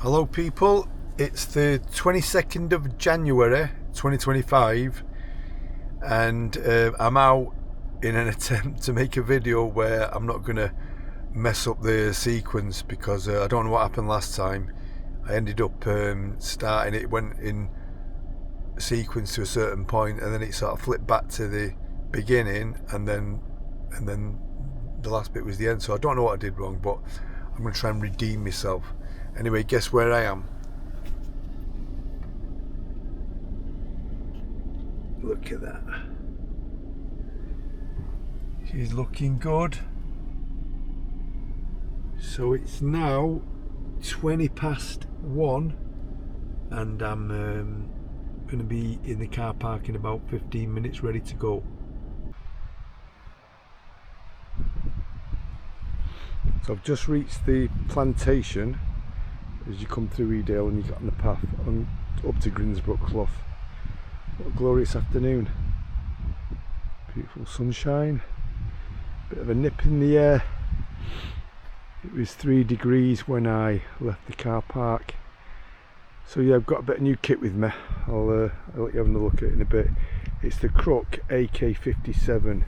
Hello people, it's the 22nd of January 2025 and I'm out in an attempt to make a video where I'm not going to mess up the sequence because I don't know what happened last time. I ended up starting it, went in sequence to a certain point and then it sort of flipped back to the beginning and then the last bit was the end, so I don't know what I did wrong, but I'm going to try and redeem myself. Anyway, guess where I am? Look at that. She's looking good. So it's now 20 past 1 and I'm going to be in the car park in about 15 minutes ready to go. So I've just reached the plantation as you come through Edale and you get on the path on up to Grinsbrook Clough. What a glorious afternoon. Beautiful sunshine, bit of a nip in the air. It was 3 degrees when I left the car park. So yeah, I've got a bit of new kit with me. I'll let you have a look at it in a bit. It's the Crux AK 57.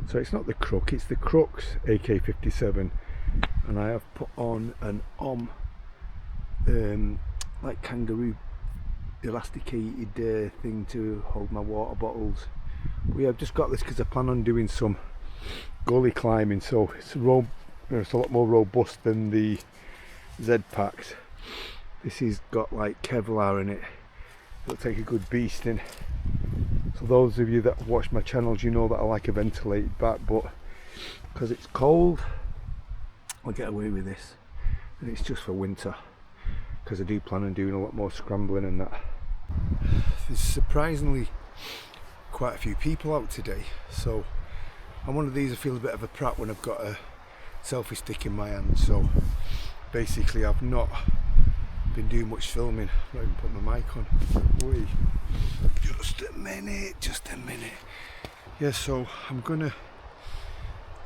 So it's not the Crux, it's the Crux AK 57. And I have put on an like kangaroo elasticated thing to hold my water bottles. But yeah, I've just got this because I plan on doing some gully climbing, so it's a lot more robust than the Z packs. This has got like Kevlar in it. It'll take a good beasting. So those of you that watch my channels, you know that I like a ventilated back, but because it's cold I'll get away with this, and it's just for winter because I do plan on doing a lot more scrambling and that. There's surprisingly quite a few people out today, so I'm one of these. I feel a bit of a prat when I've got a selfie stick in my hand, so basically I've not been doing much filming. I've not even put my mic on. Wait, just a minute. Yeah, so I'm gonna,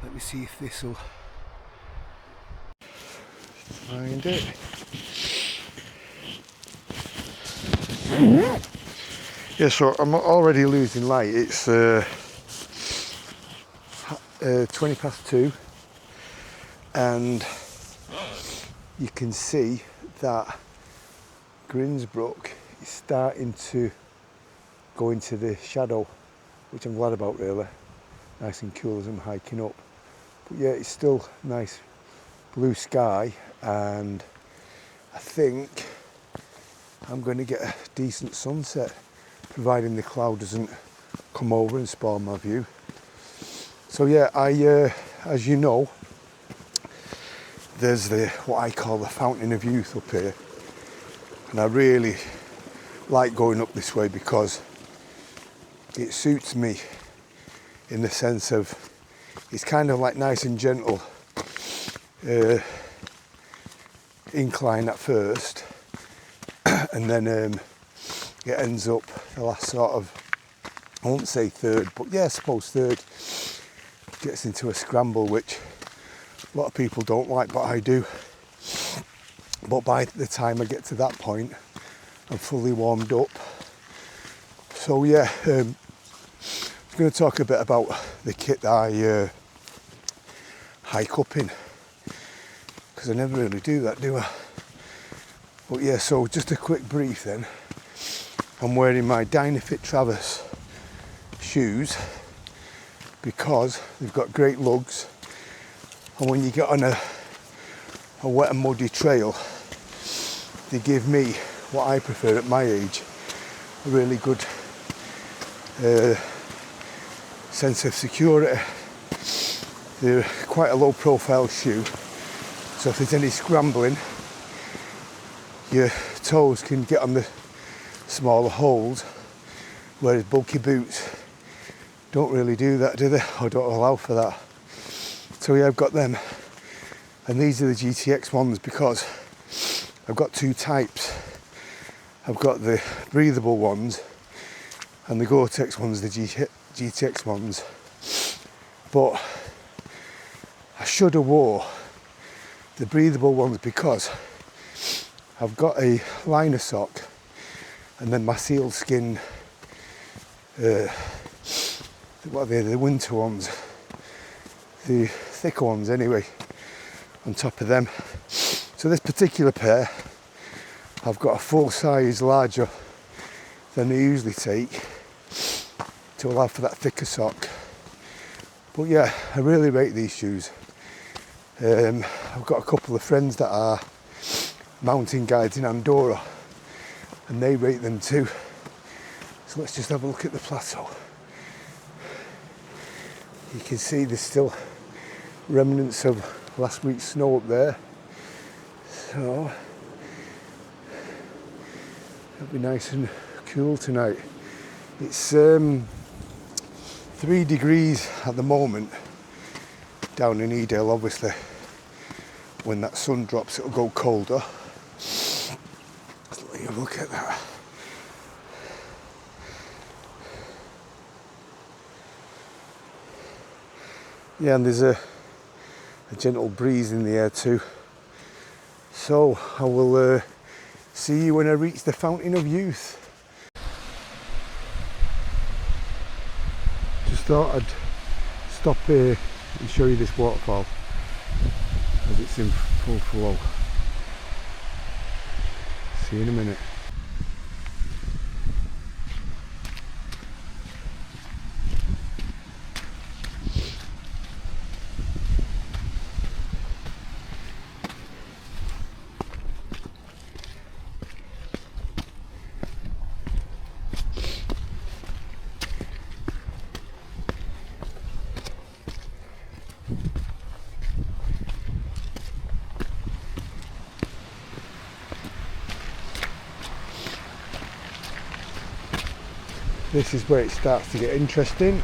let me see if this'll find it. Yeah, so I'm already losing light. It's 20 past 2 and you can see that Grinsbrook is starting to go into the shadow, which I'm glad about really. Nice and cool as I'm hiking up. But yeah, it's still nice blue sky, and I think I'm going to get a decent sunset, providing the cloud doesn't come over and spoil my view. So yeah, as you know, there's what I call the Fountain of Youth up here, and I really like going up this way because it suits me in the sense of it's kind of like nice and gentle incline at first, and then it ends up the last sort of, I won't say third, but yeah, I suppose third, gets into a scramble, which a lot of people don't like, but I do. But by the time I get to that point, I'm fully warmed up. So yeah, I'm going to talk a bit about the kit that I hike up in, because I never really do that, do I? But yeah, so just a quick brief then. I'm wearing my Dynafit Traverse shoes because they've got great lugs, and when you get on a wet and muddy trail, they give me what I prefer at my age, a really good sense of security. They're quite a low profile shoe, so if there's any scrambling, your toes can get on the smaller holes, whereas bulky boots don't really do that, do they? Or don't allow for that. So yeah, I've got them, and these are the GTX ones because I've got two types. I've got the breathable ones and the Gore-Tex ones, the GTX ones. But I should have wore the breathable ones because I've got a liner sock and then my sealed skin, what are they, the winter ones, the thicker ones anyway, on top of them. So this particular pair, I've got a full size larger than I usually take to allow for that thicker sock. But yeah, I really rate these shoes. I've got a couple of friends that are mountain guides in Andorra and they rate them too. So let's just have a look at the plateau. You can see there's still remnants of last week's snow up there. So it'll be nice and cool tonight. It's 3 degrees at the moment down in Edale. Obviously when that sun drops it'll go colder. Let's let you look at that. Yeah, and there's a gentle breeze in the air too. So I will see you when I reach the Fountain of Youth. Just thought I'd stop here and show you this waterfall as it's in full flow. See you in a minute. This is where it starts to get interesting.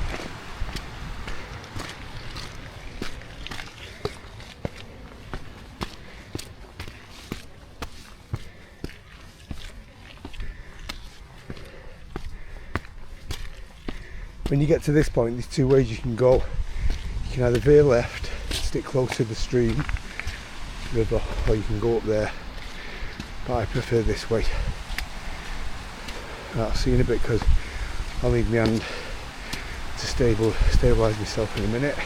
When you get to this point, there's 2 ways you can go. You can either veer left, stick close to the stream, river, or you can go up there. But I prefer this way. I'll see you in a bit because I'll need my hand to stabilise myself in a minute.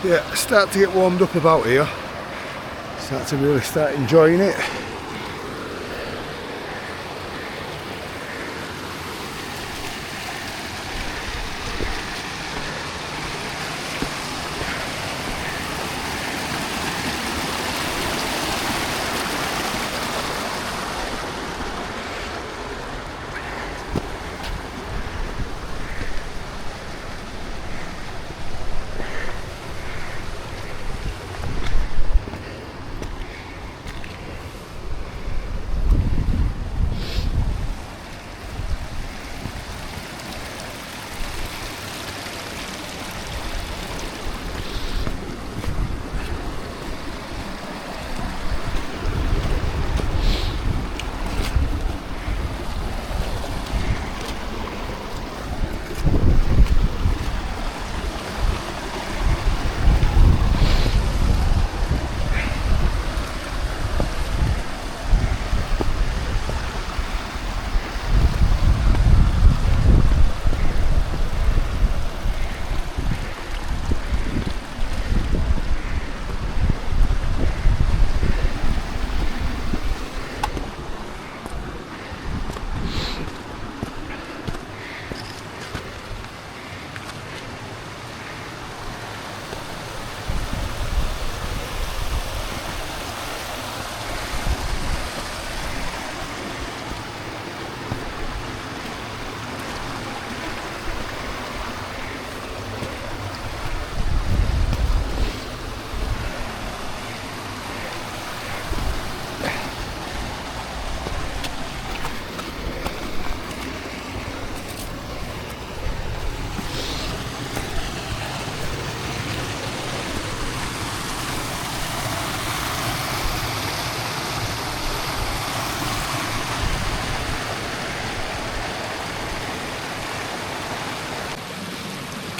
Yeah, I start to get warmed up about here. Start to really start enjoying it.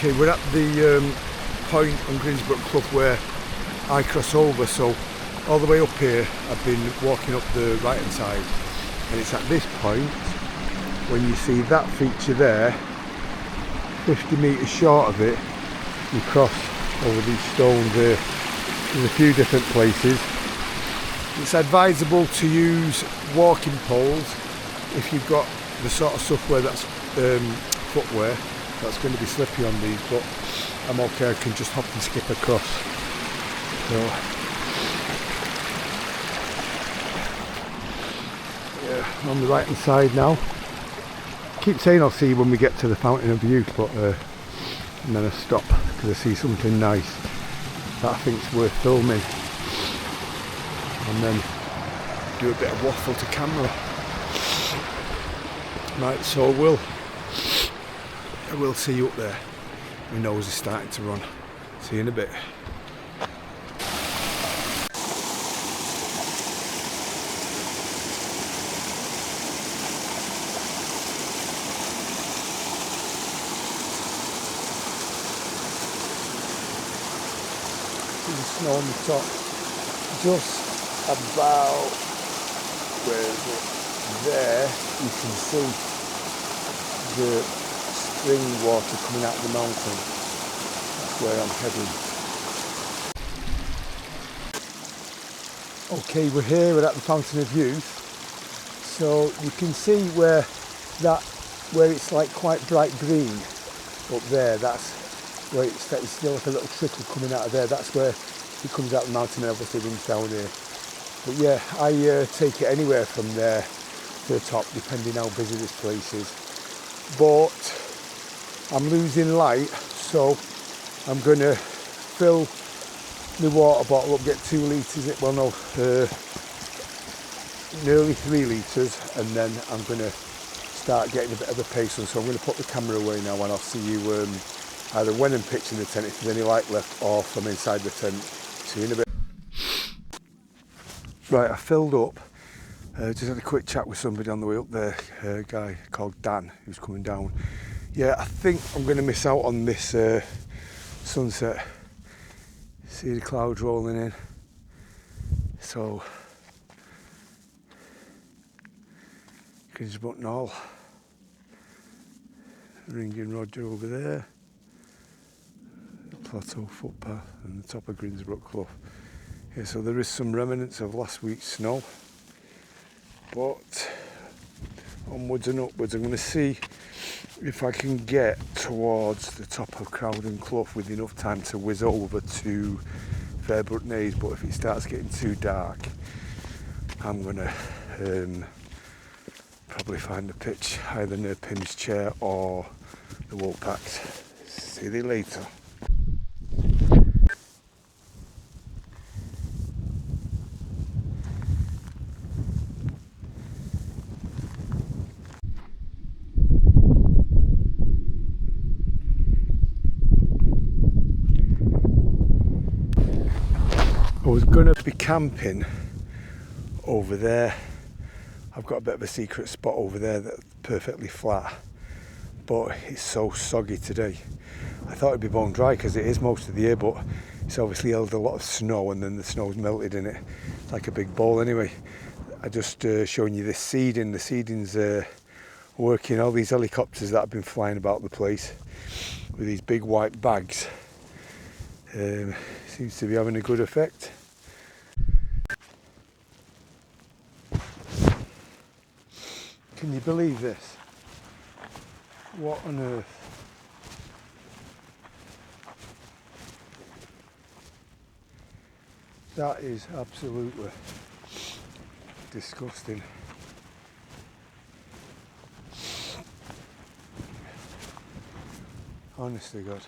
Okay, we're at the point on Greensbrook Clough where I cross over, so all the way up here I've been walking up the right hand side, and it's at this point when you see that feature there, 50 metres short of it, you cross over these stones here. There's a few different places. It's advisable to use walking poles if you've got the sort of stuff where that's footwear that's going to be slippy on these, but I'm okay, I can just hop and skip across. So, yeah, on the right hand side now. I keep saying I'll see you when we get to the Fountain of Youth, but and then I stop because I see something nice that I think's worth filming, and then do a bit of waffle to camera. Right, so I will see you up there. My nose is starting to run. See you in a bit. See the snow on the top. Just about where is it? There you can see the spring water coming out of the mountain. That's where I'm heading. Okay, we're here, we're at the Fountain of Youth. So you can see where it's like quite bright green up there. That's where it's still like a little trickle coming out of there. That's where it comes out of the mountain and obviously runs down here. But yeah, I take it anywhere from there to the top, depending how busy this place is. But I'm losing light, so I'm going to fill the water bottle up, get 2 litres, well no, nearly 3 litres, and then I'm going to start getting a bit of a pace on. So I'm going to put the camera away now, and I'll see you either when I'm pitching the tent, if there's any light left, or from inside the tent. See you in a bit. Right, I filled up. Just had a quick chat with somebody on the way up there, a guy called Dan who's coming down. Yeah, I think I'm going to miss out on this sunset. See the clouds rolling in. So, Greensbrook Knoll, Ringing Roger over there, the Plateau footpath and the top of Greensbrook Clough. Yeah, so there is some remnants of last week's snow. But onwards and upwards, I'm going to see if I can get towards the top of Crowden Clough with enough time to whiz over to Fairbrook Naze. But if it starts getting too dark, I'm going to probably find a pitch either near Pim's chair or the Wolfpacks. See you later. I was going to be camping over there. I've got a bit of a secret spot over there that's perfectly flat, but it's so soggy today. I thought it'd be bone dry because it is most of the year, but it's obviously held a lot of snow and then the snow's melted in it. It's like a big ball anyway. I just showing you this seeding. The seeding's working. All these helicopters that have been flying about the place with these big white bags seems to be having a good effect. Can you believe this? What on earth? That is absolutely disgusting. Honestly, God.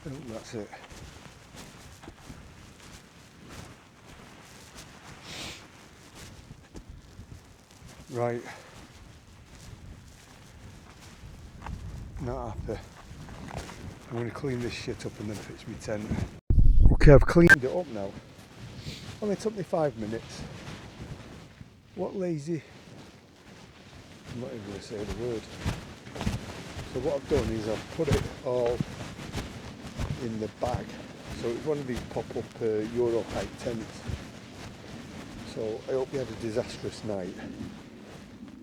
Oh, that's it. Right. Not happy. I'm going to clean this shit up and then pitch my tent. Okay, I've cleaned it up now. Only took me 5 minutes. What lazy I'm not even going to say the word. So what I've done is I've put it all in the bag. So it's one of these pop-up Euro height tents. So I hope you had a disastrous night.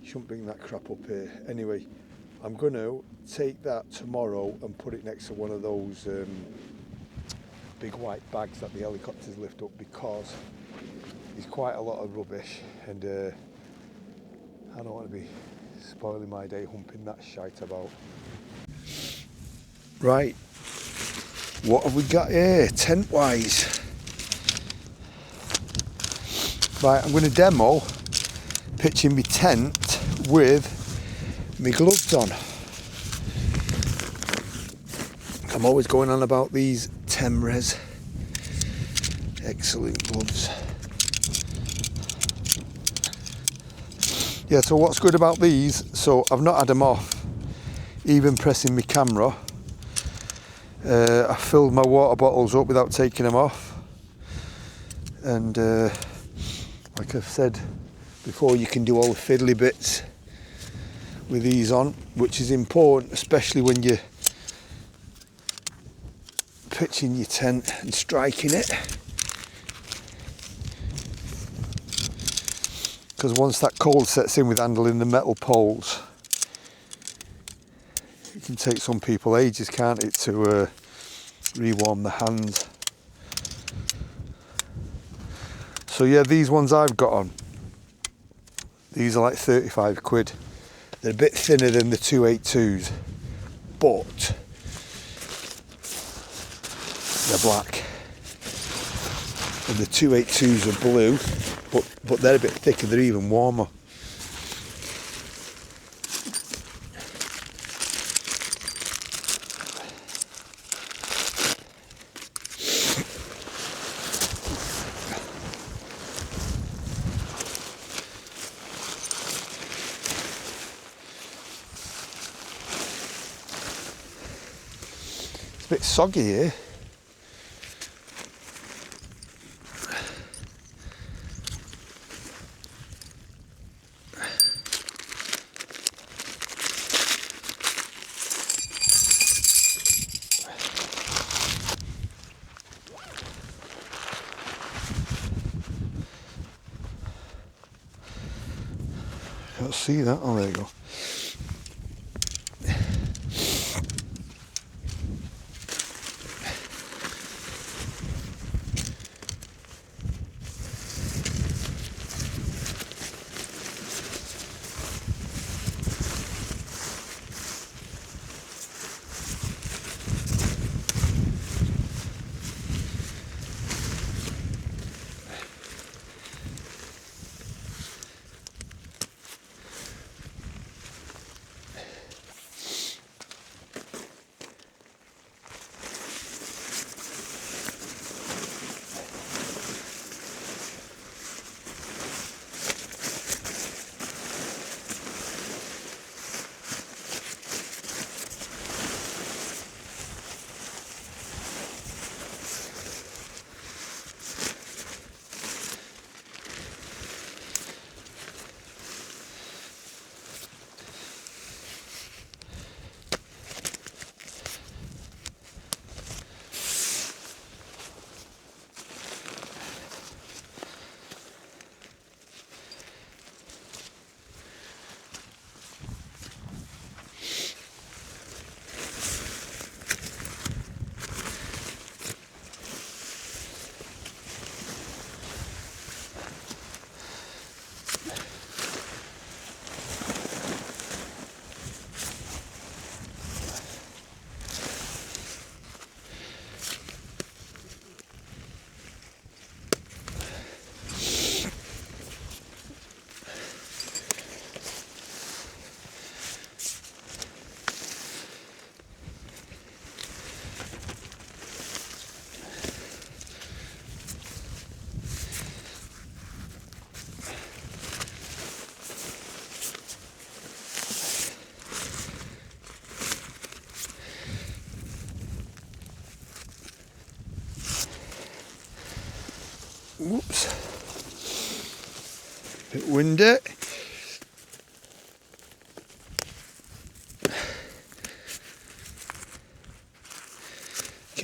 You shouldn't bring that crap up here. Anyway, I'm going to take that tomorrow and put it next to one of those big white bags that the helicopters lift up, because there's quite a lot of rubbish and I don't want to be spoiling my day humping that shite about. Right, what have we got here tent wise? Right, I'm going to demo pitching my tent with my gloves on. I'm always going on about these Temres. Excellent gloves. Yeah, so what's good about these, so I've not had them off, even pressing my camera. I filled my water bottles up without taking them off. And like I've said before, you can do all the fiddly bits with these on, which is important, especially when you're pitching your tent and striking it, because once that cold sets in with handling the metal poles, it can take some people ages, can't it, to rewarm the hands. So yeah, these ones I've got on, these are like 35 quid. They're a bit thinner than the 282s, but they're black. And the 282s are blue, but they're a bit thicker, they're even warmer. It's a bit soggy here. Can't see that. Oh, there you go. Whoops. Bit windy.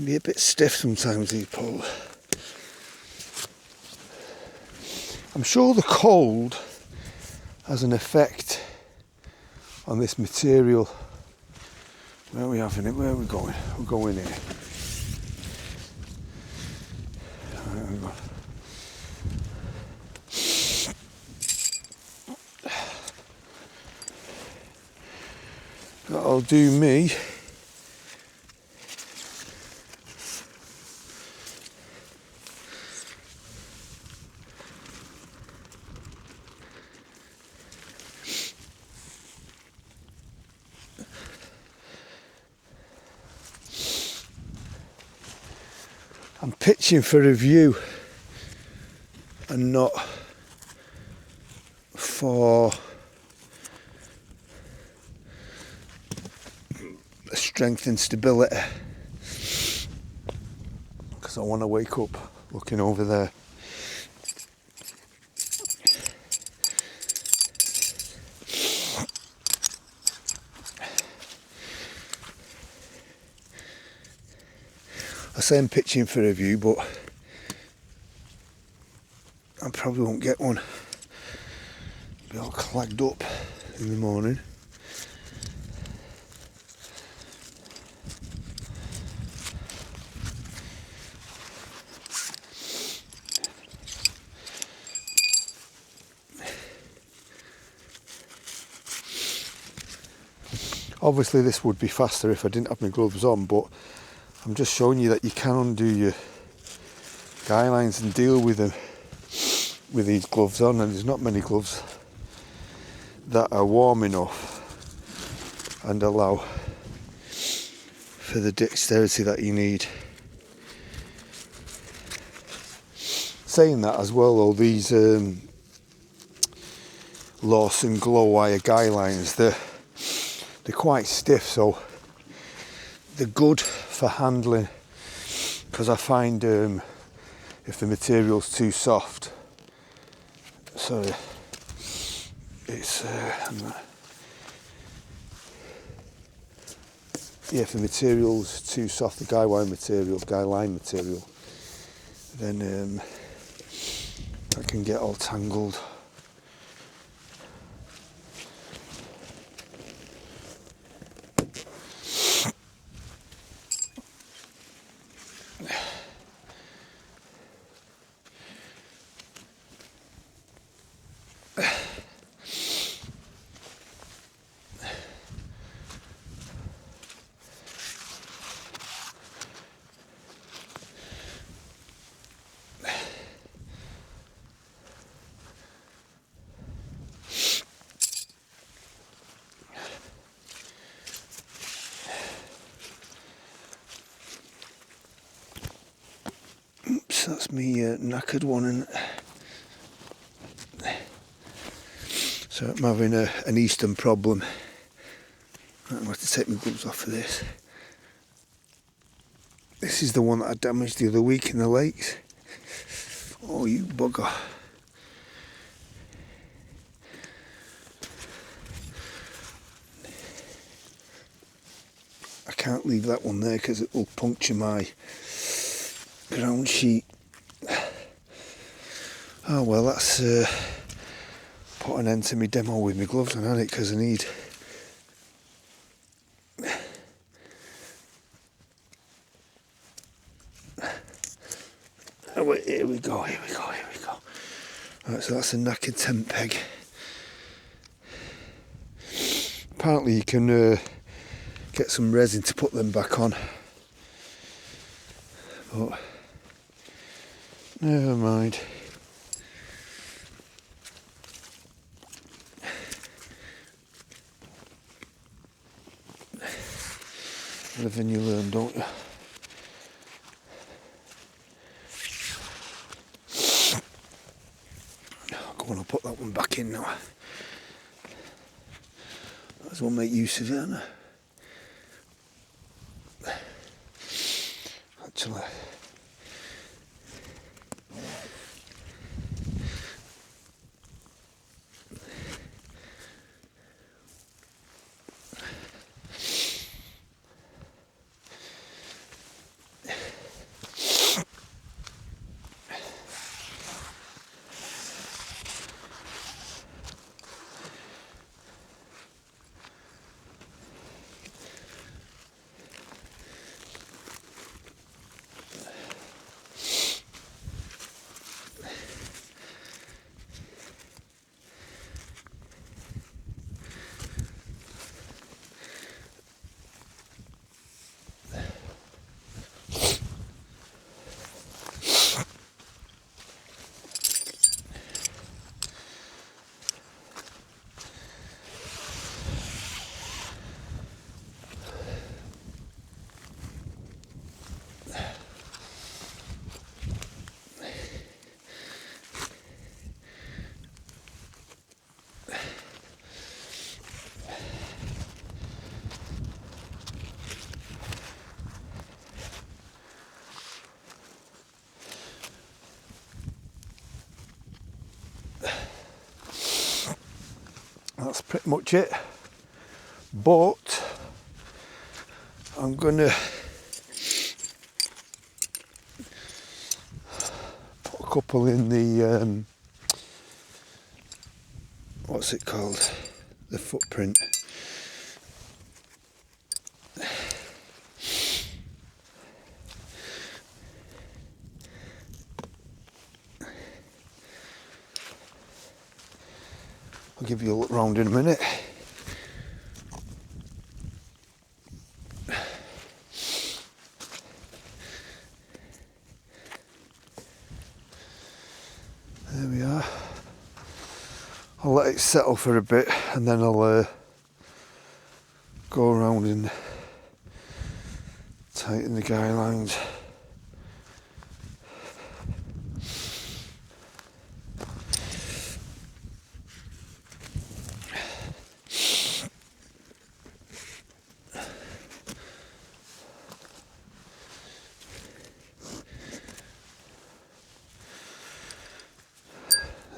can be a bit stiff sometimes, these poles. I'm sure the cold has an effect on this material. Where are we having it? Where are we going? We're going here. There we go. That'll do me. I'm pitching for a view and not for strength and stability, because I want to wake up looking over there. I say I'm pitching for a view, but I probably won't get one. Be all clagged up in the morning. Obviously this would be faster if I didn't have my gloves on, but I'm just showing you that you can undo your guy lines and deal with them with these gloves on, and there's not many gloves that are warm enough and allow for the dexterity that you need. Saying that as well though, these Lawson glow wire guy lines, they're quite stiff, so they're good for handling, because I find if the material's too soft, sorry, it's yeah, if the material's too soft, the guy line material, then that can get all tangled. That's me knackered one, and so I'm having an Easton problem. I'm going to have to take my gloves off for this. This is the one that I damaged the other week in the lakes. Oh, you bugger. I can't leave that one there because it will puncture my ground sheet. Oh well, that's put an end to my demo with my gloves on, hasn't it? Because I need oh wait, here we go. Right, so that's a knackered tent peg. Apparently you can get some resin to put them back on, but never mind. Live and you learn, don't you? Go on, I'll put that one back in now. Might as well make use of it, haven't I? Actually, that's pretty much it. But I'm gonna put a couple in the what's it called? The footprint. I'll give you a look round in a minute. There we are. I'll let it settle for a bit and then I'll go around and tighten the guy lines.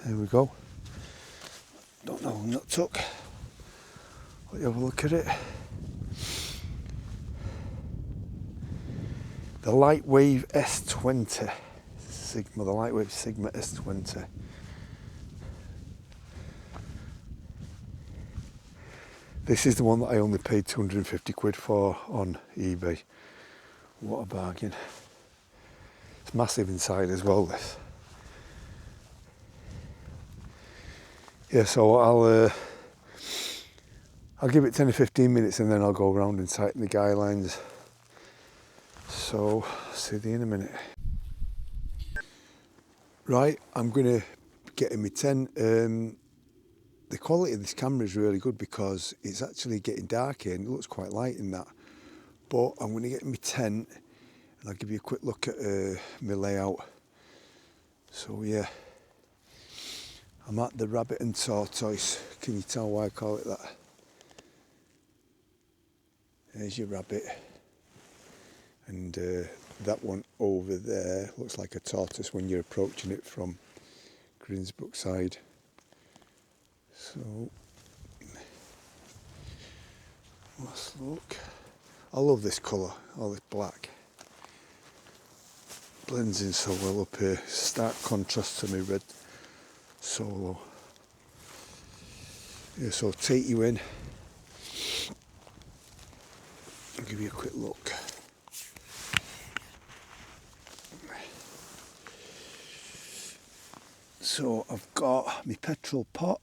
There we go. Don't know when that took. Let you have a look at it. The Lightwave S20 Sigma, the Lightwave Sigma S20. This is the one that I only paid 250 quid for on eBay. What a bargain. It's massive inside as well, this. Yeah, so I'll give it 10 or 15 minutes and then I'll go around and tighten the guy lines. So, see you in a minute. Right, I'm going to get in my tent. The quality of this camera is really good because it's actually getting dark here and it looks quite light in that. But I'm going to get in my tent and I'll give you a quick look at my layout. So yeah, I'm at the Rabbit and Tortoise. Can you tell why I call it that? There's your rabbit. And that one over there looks like a tortoise when you're approaching it from Grinsbrook side. So, let's look. I love this colour, all this black. Blends in so well up here. Stark contrast to my red Solo. Yeah, so I'll take you in. I'll give you a quick look. So I've got my petrol pot.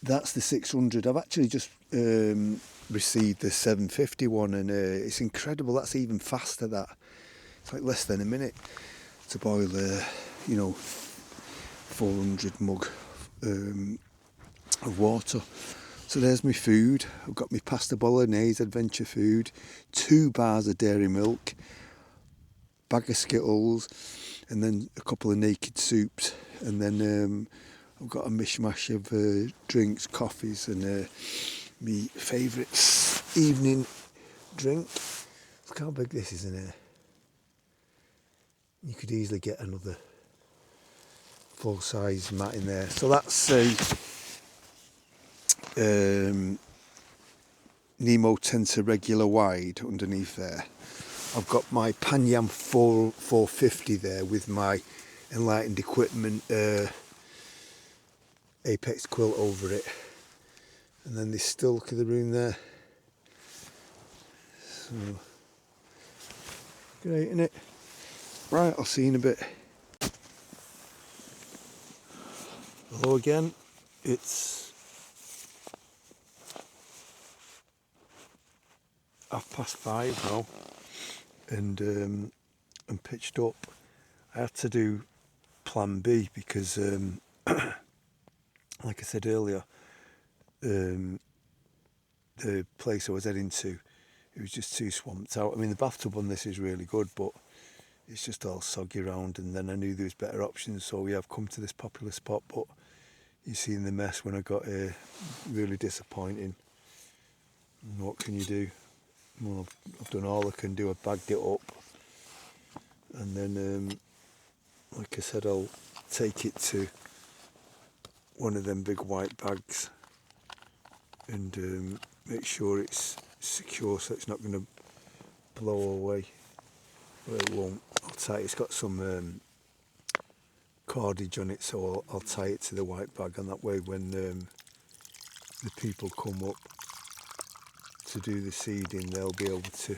That's the 600. I've actually just received the 750 one, and it's incredible. That's even faster. That it's like less than a minute to boil, 400 mug of water. So there's my food. I've got my pasta bolognese, adventure food, 2 bars of dairy milk, bag of Skittles, and then a couple of naked soups, and then I've got a mishmash of drinks, coffees, and my favourite evening drink. Look how big this is in here. You could easily get another full-size mat in there. So that's a Nemo Tensor regular wide underneath there. I've got my Panyam 450 there with my Enlightened Equipment Apex quilt over it. And then there's still, look at the room there. So, great, isn't it? Right, I'll see you in a bit. Hello again. It's 5:30 now, and I'm pitched up. I had to do plan B because, like I said earlier, the place I was heading to, it was just too swamped out. I mean, the bathtub on this is really good, but it's just all soggy around, and then I knew there was better options, so yeah, I've come to this popular spot, but you've seen the mess when I got here. Really disappointing. And what can you do? Well, I've done all I can do. I've bagged it up, and then like I said, I'll take it to one of them big white bags and make sure it's secure so it's not going to blow away. Well, it won't. I'll tie it. It's got some cordage on it, so I'll tie it to the white bag, and that way when the people come up to do the seeding, they'll be able to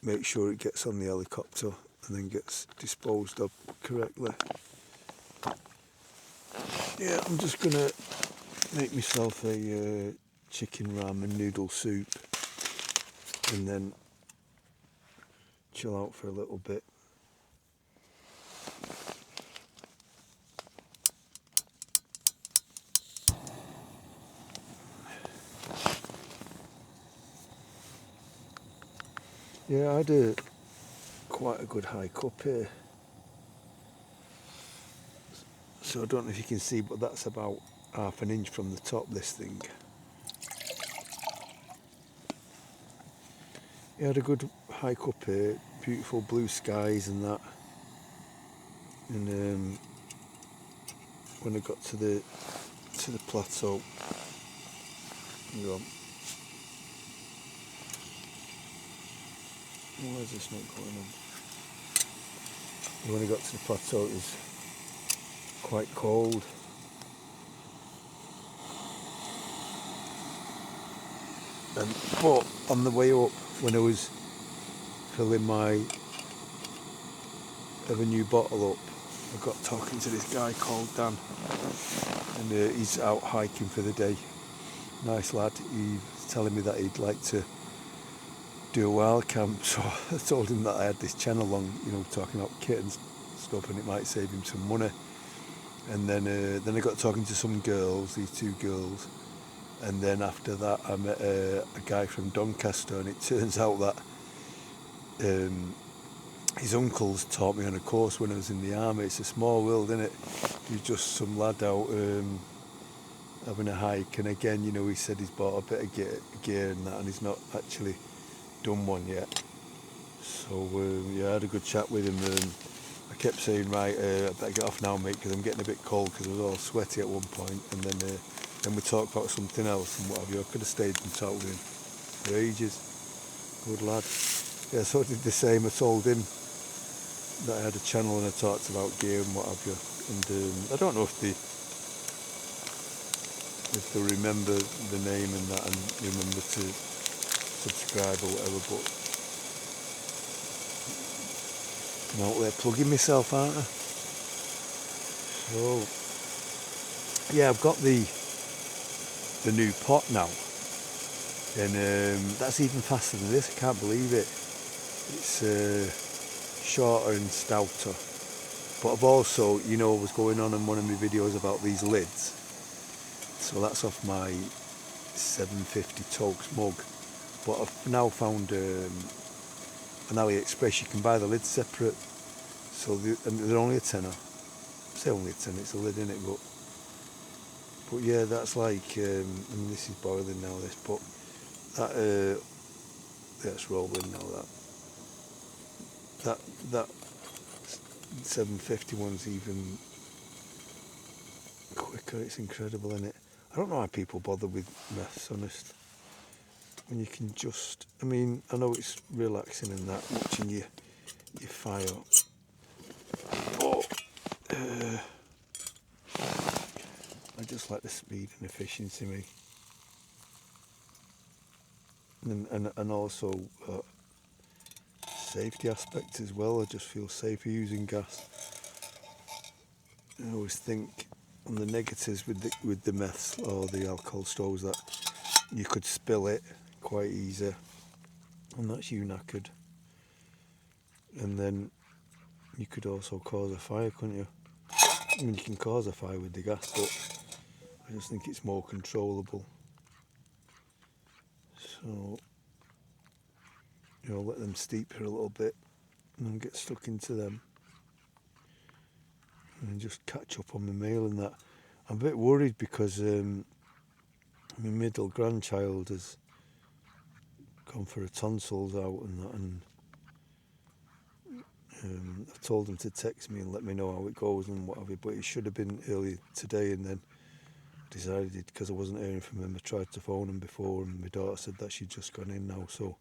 make sure it gets on the helicopter and then gets disposed of correctly. Yeah, I'm just gonna make myself a chicken ramen noodle soup and then chill out for a little bit. Yeah, I had quite a good hike up here. So I don't know if you can see, but that's about half an inch from the top, this thing. Yeah, I had a good hike up here, beautiful blue skies and that. And when I got to the plateau, hang on. Why is this not going on? When I got to the plateau, it was quite cold. But on the way up, when I was filling my Avenue bottle up, I got talking to this guy called Dan, and he's out hiking for the day. Nice lad. He was telling me that he'd like to do a wild camp, so I told him that I had this channel on, you know, talking about kit and stuff, and it might save him some money. And then I got talking to some girls, these two girls, and then after that I met a guy from Doncaster, and it turns out that his uncles taught me on a course when I was in the army. It's a small world, isn't it? He's just some lad out having a hike, and again, you know, he said he's bought a bit of gear and that, and he's not actually done one yet. So yeah, I had a good chat with him. I kept saying, right, I better get off now, mate, because I'm getting a bit cold, because I was all sweaty at one point. And then we talked about something else and what have you. I could have stayed and talked with him for ages. Good lad. Yeah, so I did the same. I told him that I had a channel and I talked about gear and what have you. And I don't know if they remember the name and that, and remember to subscribe or whatever, but I'm out there plugging myself, aren't I? So yeah, I've got the new pot now, and that's even faster than this. I can't believe it. It's shorter and stouter. But I've also, you know, was going on in one of my videos about these lids. So that's off my 750 Toaks mug. But I've now found an AliExpress. You can buy the lids separate. So they're only a tenner. I say only a tenner, it's a lid in it, but yeah, that's like, and this is boiling now, this, but that, that's rolling now, that 750 one's even quicker. It's incredible, isn't it? I don't know why people bother with meths, honest. When you can just, I mean, I know it's relaxing and that, watching your fire, but I just like the speed and efficiency, me. And also safety aspect as well. I just feel safer using gas. I always think on the negatives with the meths or the alcohol stoves that you could spill it quite easy, and that's you knackered. And then you could also cause a fire, couldn't you? I mean, you can cause a fire with the gas, but I just think it's more controllable. So, you know, let them steep here a little bit and then get stuck into them and just catch up on my meal and that. I'm a bit worried because my middle grandchild has gone for her tonsils out and that, and I've told him to text me and let me know how it goes and what have you, but it should have been earlier today, and then decided, because I wasn't hearing from them, I tried to phone them before, and my daughter said that she'd just gone in now, so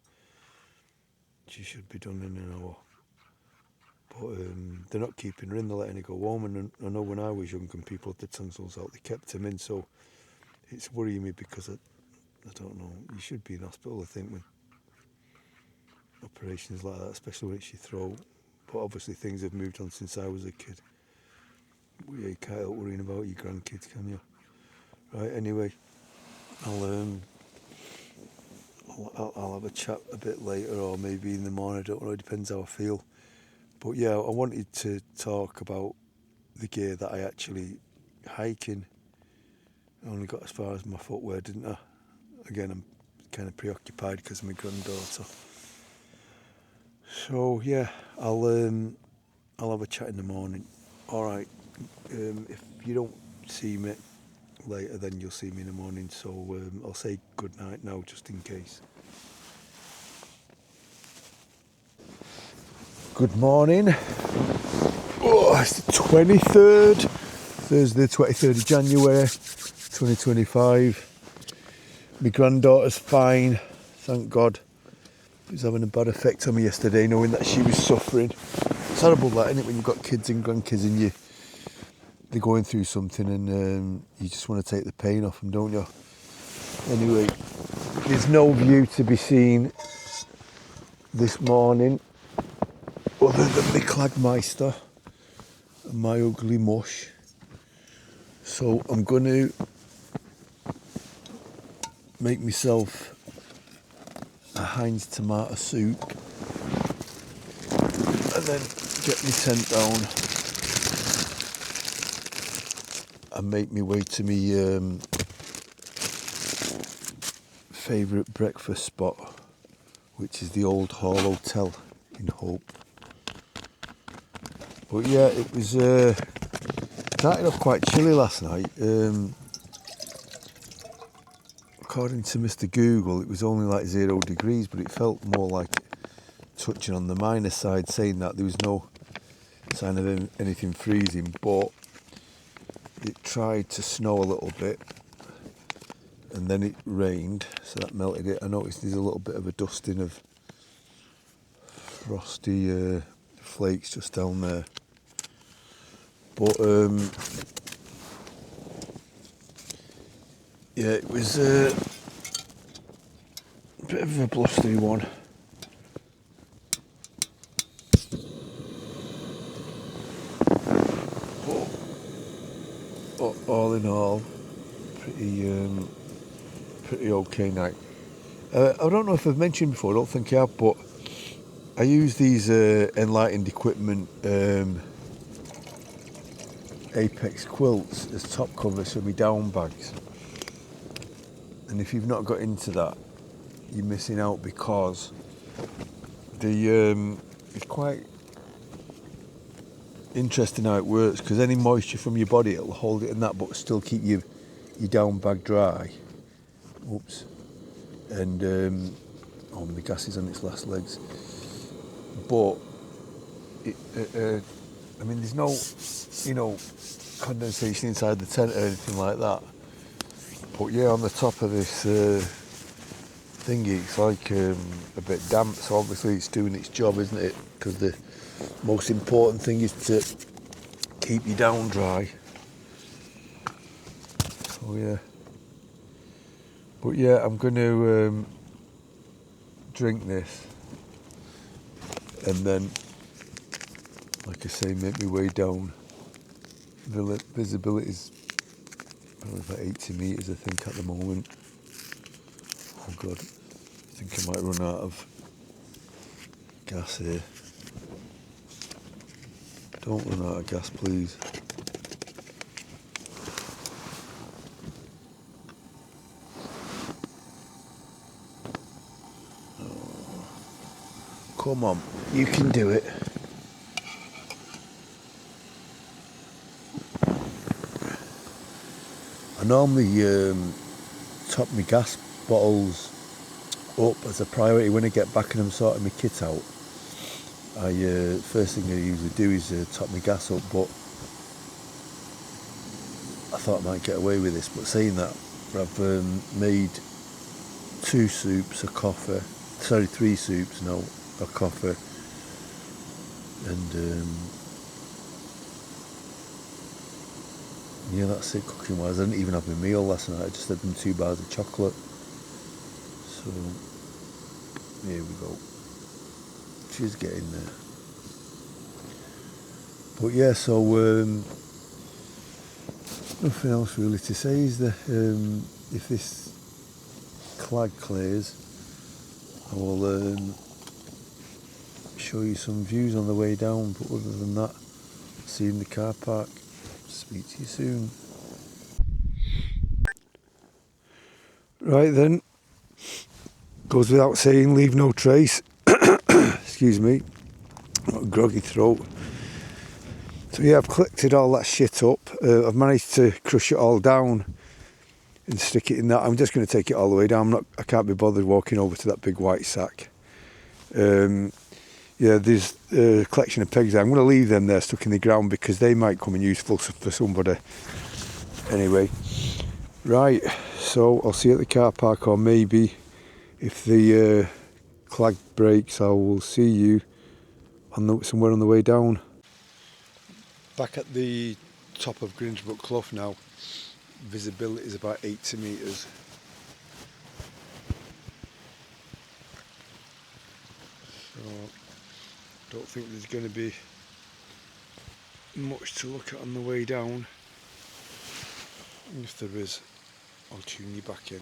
she should be done in an hour. But they're not keeping her in, they're letting her go home. And I know when I was young and people had the tonsils out, they kept him in, so it's worrying me because I don't know, you should be in hospital, I think, with operations like that, especially when it's your throat. But obviously things have moved on since I was a kid. You can't help worrying about your grandkids, can you? Right, anyway, I'll have a chat a bit later, or maybe in the morning, I don't know, it depends how I feel. But yeah, I wanted to talk about the gear that I actually hike in. I only got as far as my footwear, didn't I? Again, I'm kind of preoccupied because of my granddaughter. So yeah, I'll have a chat in the morning. Alright, if you don't see me later, then you'll see me in the morning, so I'll say good night now, just in case. Good morning. Oh, it's the 23rd, Thursday, 23rd of January 2025. My granddaughter's fine, thank God. It was having a bad effect on me yesterday, knowing that she was suffering. It's horrible that, isn't it, when you've got kids and grandkids and they're going through something, and you just want to take the pain off them, don't you? Anyway, there's no view to be seen this morning other than the Clagmeister and my ugly mush. So I'm going to make myself a Heinz tomato soup and then get my tent down and make my way to my favourite breakfast spot, which is the Old Hall Hotel in Hope. But yeah, it was started off quite chilly last night. According to Mr. Google, it was only like 0 degrees, but it felt more like touching on the minus side, saying that there was no sign of anything freezing, but it tried to snow a little bit, and then it rained, so that melted it. I noticed there's a little bit of a dusting of frosty flakes just down there. But yeah, it was a bit of a blustery one. But all in all, pretty okay night. I don't know if I've mentioned before, I don't think I have, but I use these Enlightened Equipment Apex quilts as top covers for my down bags. And if you've not got into that, you're missing out, because it's quite interesting how it works, because any moisture from your body, it'll hold it in that, but still keep your down bag dry. Oops. And oh, the gas is on its last legs. But I mean, there's no, condensation inside the tent or anything like that. But yeah, on the top of this thingy, it's like a bit damp, so obviously it's doing its job, isn't it? Because the most important thing is to keep you down dry. So yeah. But yeah, I'm going to drink this, and then, like I say, make my way down. Visibility is probably about 80 metres, I think, at the moment. Oh God, I think I might run out of gas here. Don't run out of gas, please. Oh, come on, you can do it. I normally top my gas bottles up as a priority when I get back and I'm sorting my kit out. First thing I usually do is top my gas up, but I thought I might get away with this, but saying that, I've made 2 soups, a coffee, sorry, 3 soups now, a coffee, and yeah, that's it cooking wise. I didn't even have my meal last night, I just had them 2 bars of chocolate. So here we go, she's getting there. But yeah, so nothing else really to say, is there? If this clag clears, I will show you some views on the way down, but other than that, see you in the car park. Speak to you soon. Right then, goes without saying, leave no trace. Excuse me, got a groggy throat. So yeah, I've collected all that shit up. I've managed to crush it all down and stick it in that. I'm just going to take it all the way down. I can't be bothered walking over to that big white sack. Yeah, there's a collection of pegs there. I'm going to leave them there stuck in the ground because they might come in useful for somebody. Anyway, right, so I'll see you at the car park, or maybe if the clag breaks, I will see you on somewhere on the way down. Back at the top of Grimsbrook Clough now. Visibility is about 80 metres. So, don't think there's going to be much to look at on the way down. And if there is, I'll tune you back in.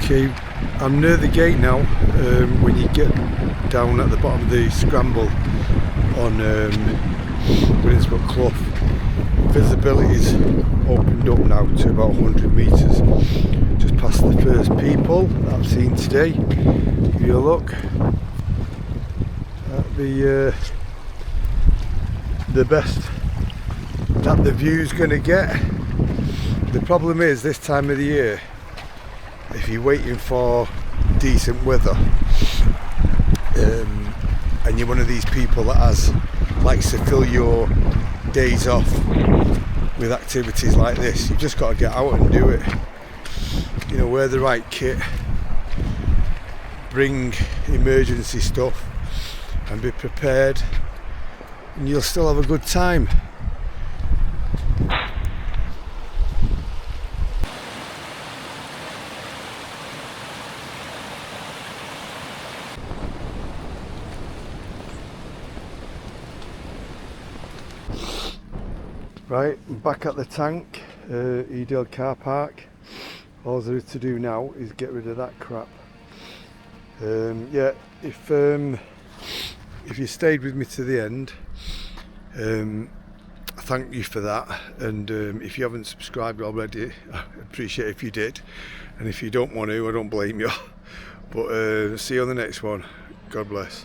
Okay, I'm near the gate now. When you get down at the bottom of the scramble on Grimsbrook Clough, visibility's opened up now to about 100 metres, just past the first people that I've seen today. Give you a look at the best that the view's going to get. The problem is this time of the year, if you're waiting for decent weather and you're one of these people that likes to fill your days off with activities like this, you've just got to get out and do it. You know, wear the right kit, bring emergency stuff and be prepared, and you'll still have a good time. Right, I'm back at the tank, Edale car park. All there is to do now is get rid of that crap. Yeah, if you stayed with me to the end, I thank you for that. And if you haven't subscribed already, I appreciate if you did. And if you don't want to, I don't blame you. But see you on the next one. God bless.